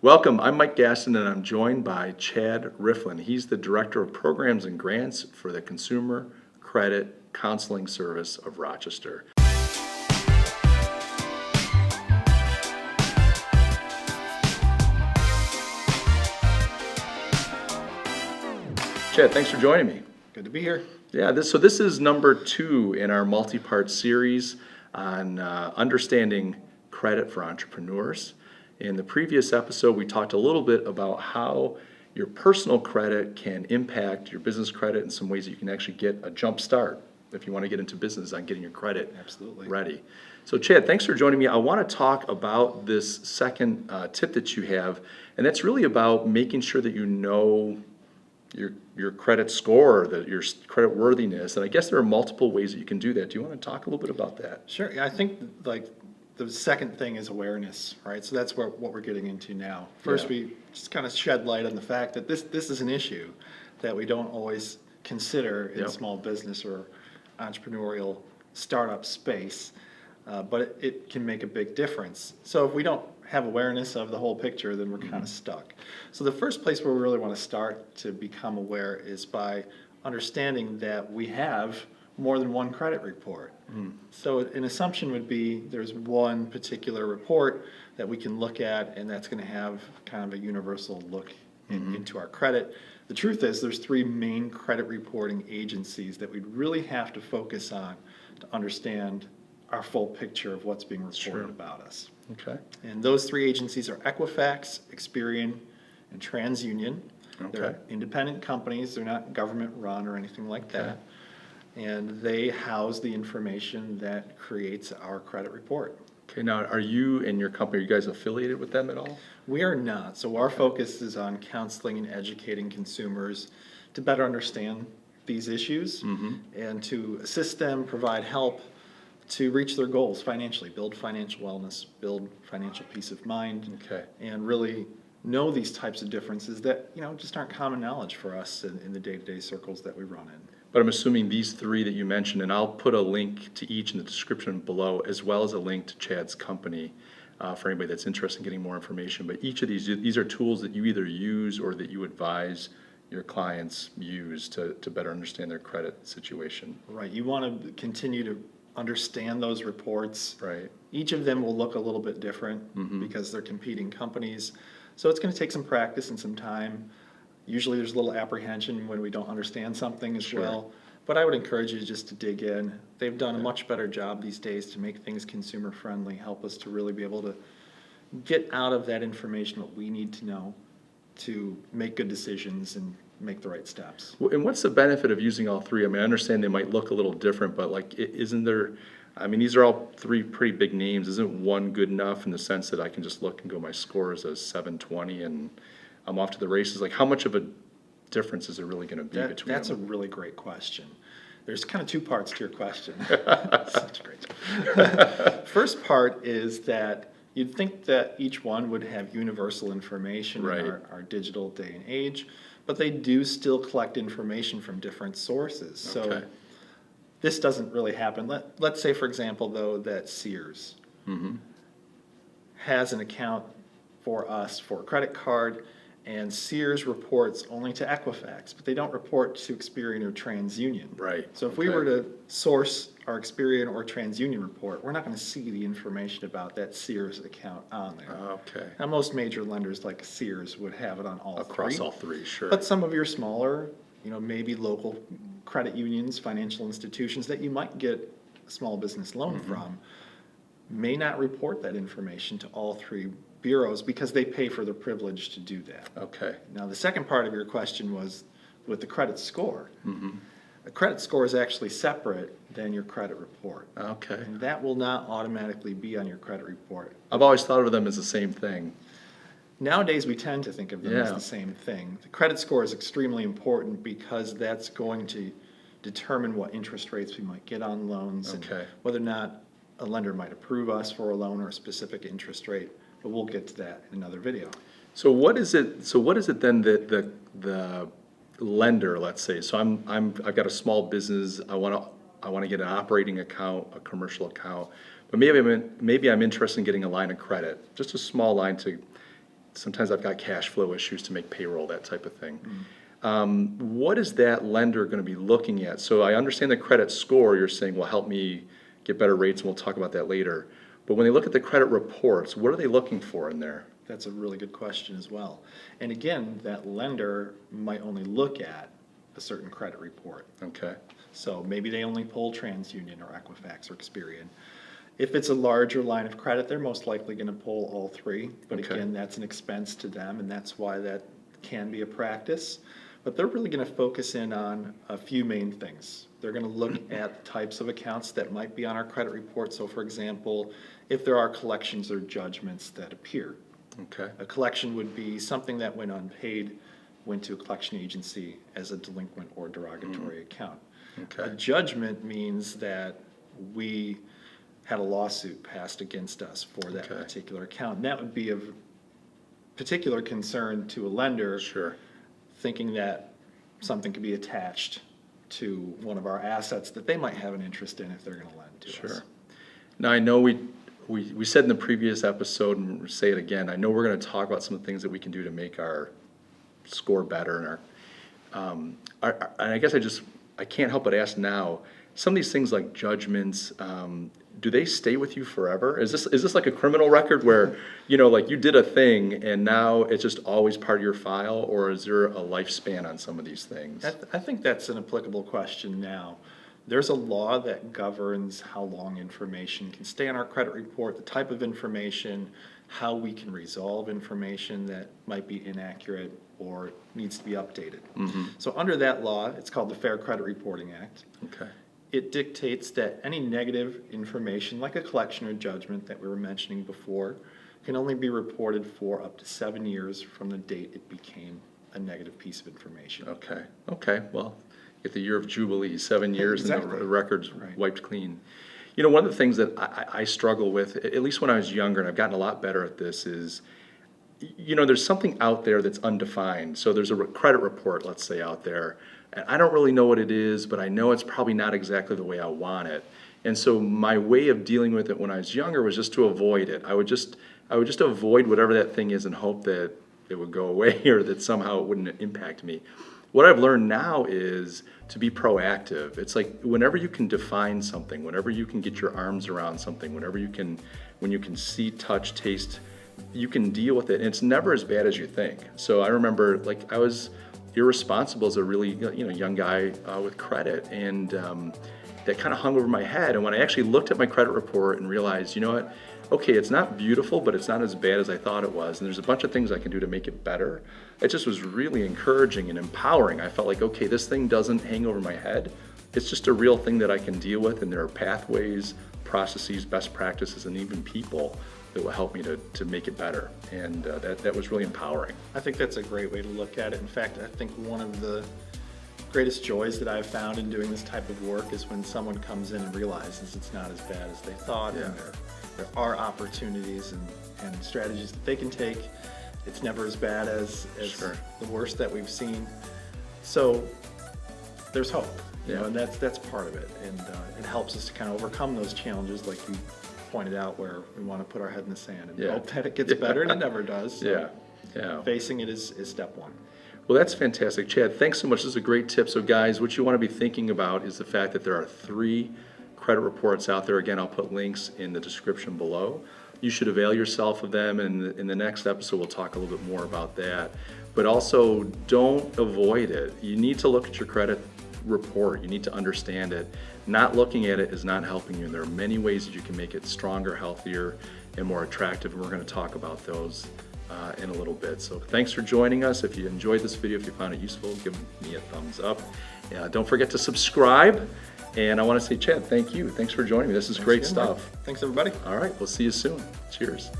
Welcome, I'm Mike Gastin and I'm joined by Chad Rieflin. He's the Director of Programs and Grants for the Consumer Credit Counseling Service of Rochester. Chad, thanks for joining me. Good to be here. Yeah, this is number 2 in our multi-part series on understanding credit for entrepreneurs. In the previous episode, we talked a little bit about how your personal credit can impact your business credit in some ways that you can actually get a jump start if you want to get into business on getting your credit ready. So Chad, thanks for joining me. I want to talk about this second tip that you have, and that's really about making sure that you know your credit score, your credit worthiness, and I guess there are multiple ways that you can do that. Do you want to talk a little bit about that? Sure. Yeah, I think the second thing is awareness, right? So that's what we're getting into now. First, we just kind of shed light on the fact that this is an issue that we don't always consider in small business or entrepreneurial startup space, but it can make a big difference. So if we don't have awareness of the whole picture, then we're kind of stuck. So the first place where we really want to start to become aware is by understanding that we have more than one credit report. So an assumption would be there's one particular report that we can look at, and that's going to have kind of a universal look into our credit. The truth is there's 3 main credit reporting agencies that we'd really have to focus on to understand our full picture of what's being reported about us. Okay. And those 3 agencies are Equifax, Experian, and TransUnion. They're independent companies. They're not government run or anything like that. And they house the information that creates our credit report. Okay, now are you and your company, are you guys affiliated with them at all? We are not. So our focus is on counseling and educating consumers to better understand these issues and to assist them, provide help to reach their goals financially, build financial wellness, build financial peace of mind, and really know these types of differences that just aren't common knowledge for us in the day-to-day circles that we run in. But I'm assuming these 3 that you mentioned, and I'll put a link to each in the description below, as well as a link to Chad's company for anybody that's interested in getting more information. But each of these are tools that you either use or that you advise your clients use to better understand their credit situation. Right. You want to continue to understand those reports. Right. Each of them will look a little bit different because they're competing companies. So it's going to take some practice and some time. Usually there's a little apprehension when we don't understand something as well. But I would encourage you just to dig in. They've done a much better job these days to make things consumer friendly, help us to really be able to get out of that information what we need to know to make good decisions and make the right steps. And what's the benefit of using all 3? I mean, I understand they might look a little different, but isn't there, I mean, these are all 3 pretty big names. Isn't one good enough in the sense that I can just look and go, my score is a 720 and I'm off to the races? Like, how much of a difference is there really going to be between That's them? a really great question. There's kind of 2 parts to your question. Such great. First part is that you'd think that each one would have universal information in our digital day and age, but they do still collect information from different sources. So this doesn't really happen. Let's say, for example, though, that Sears has an account for us for a credit card, and Sears reports only to Equifax, but they don't report to Experian or TransUnion. Right. So if we were to source our Experian or TransUnion report, we're not going to see the information about that Sears account on there. Okay. Now, most major lenders like Sears would have it on all Across 3. all 3, sure. But some of your smaller, maybe local credit unions, financial institutions that you might get a small business loan from may not report that information to all 3 bureaus because they pay for the privilege to do that. Okay. Now, the second part of your question was with the credit score. A credit score is actually separate than your credit report. Okay. And that will not automatically be on your credit report. I've always thought of them as the same thing. Nowadays, we tend to think of them as the same thing. The credit score is extremely important because that's going to determine what interest rates we might get on loans and whether or not a lender might approve us for a loan or a specific interest rate. But we'll get to that in another video. So what is it? So what is it then that the lender, let's say? So I've got a small business. I want to get an operating account, a commercial account, but maybe I'm interested in getting a line of credit, just a small line to sometimes I've got cash flow issues to make payroll, that type of thing. What is that lender going to be looking at? So I understand the credit score, you're saying will help me get better rates, and we'll talk about that later. But when they look at the credit reports, what are they looking for in there? That's a really good question as well. And again, that lender might only look at a certain credit report. Okay. So maybe they only pull TransUnion or Equifax or Experian. If it's a larger line of credit, they're most likely going to pull all three. But Okay. again, that's an expense to them, and that's why that can be a practice. But they're really going to focus in on a few main things. They're going to look at types of accounts that might be on our credit report. So for example, if there are collections or judgments that appear. Okay. A collection would be something that went unpaid, went to a collection agency as a delinquent or derogatory account. Okay. A judgment means that we had a lawsuit passed against us for that Okay. particular account. And that would be of particular concern to a lender, Sure. thinking that something could be attached to one of our assets that they might have an interest in if they're going to lend to us. Sure. Now, I know we said in the previous episode, and we'll say it again, I know we're going to talk about some of the things that we can do to make our score better. And and I guess I can't help but ask now, some of these things like judgments, do they stay with you forever? Is this like a criminal record where, like you did a thing and now it's just always part of your file, or is there a lifespan on some of these things? I think that's an applicable question now. There's a law that governs how long information can stay on our credit report, the type of information, how we can resolve information that might be inaccurate or needs to be updated. So under that law, it's called the Fair Credit Reporting Act. Okay. It dictates that any negative information, like a collection or judgment that we were mentioning before, can only be reported for up to 7 years from the date it became a negative piece of information. Okay, well, get the year of Jubilee, 7 years, and Exactly. the record's Right. wiped clean. One of the things that I struggle with, at least when I was younger, and I've gotten a lot better at this, is, there's something out there that's undefined. So there's a credit report, let's say, out there, and I don't really know what it is, but I know it's probably not exactly the way I want it. And so my way of dealing with it when I was younger was just to avoid it. I would just avoid whatever that thing is and hope that it would go away or that somehow it wouldn't impact me. What I've learned now is to be proactive. It's like whenever you can define something, whenever you can get your arms around something, when you can see, touch, taste, you can deal with it. And it's never as bad as you think. So I remember, I was irresponsible as a really young guy with credit, and that kind of hung over my head. And when I actually looked at my credit report and realized, okay, it's not beautiful, but it's not as bad as I thought it was, and there's a bunch of things I can do to make it better, it just was really encouraging and empowering. I felt like, okay, this thing doesn't hang over my head. It's just a real thing that I can deal with, and there are pathways, processes, best practices, and even people that will help me to make it better. And that was really empowering. I think that's a great way to look at it. In fact, I think one of the greatest joys that I've found in doing this type of work is when someone comes in and realizes it's not as bad as they thought, Yeah. and there are opportunities and strategies that they can take. It's never as bad as Sure. the worst that we've seen. So there's hope, Yeah. and that's part of it. And it helps us to kind of overcome those challenges, like you pointed out, where we want to put our head in the sand and Yeah. hope that it gets better, and it never does. So Yeah. facing it is step one. Well, that's fantastic. Chad, thanks so much. This is a great tip. So guys, what you want to be thinking about is the fact that there are 3 credit reports out there. Again, I'll put links in the description below. You should avail yourself of them, and in the next episode we'll talk a little bit more about that. But also, don't avoid it. You need to look at your credit report. You need to understand it. Not looking at it is not helping you. And there are many ways that you can make it stronger, healthier, and more attractive, and we're going to talk about those in a little bit. So thanks for joining us. If you enjoyed this video, if you found it useful, give me a thumbs up. Don't forget to subscribe. And I want to say, Chad, thank you. Thanks for joining me. This is great Thanks again, stuff. Mike. Thanks, everybody. All right, we'll see you soon. Cheers.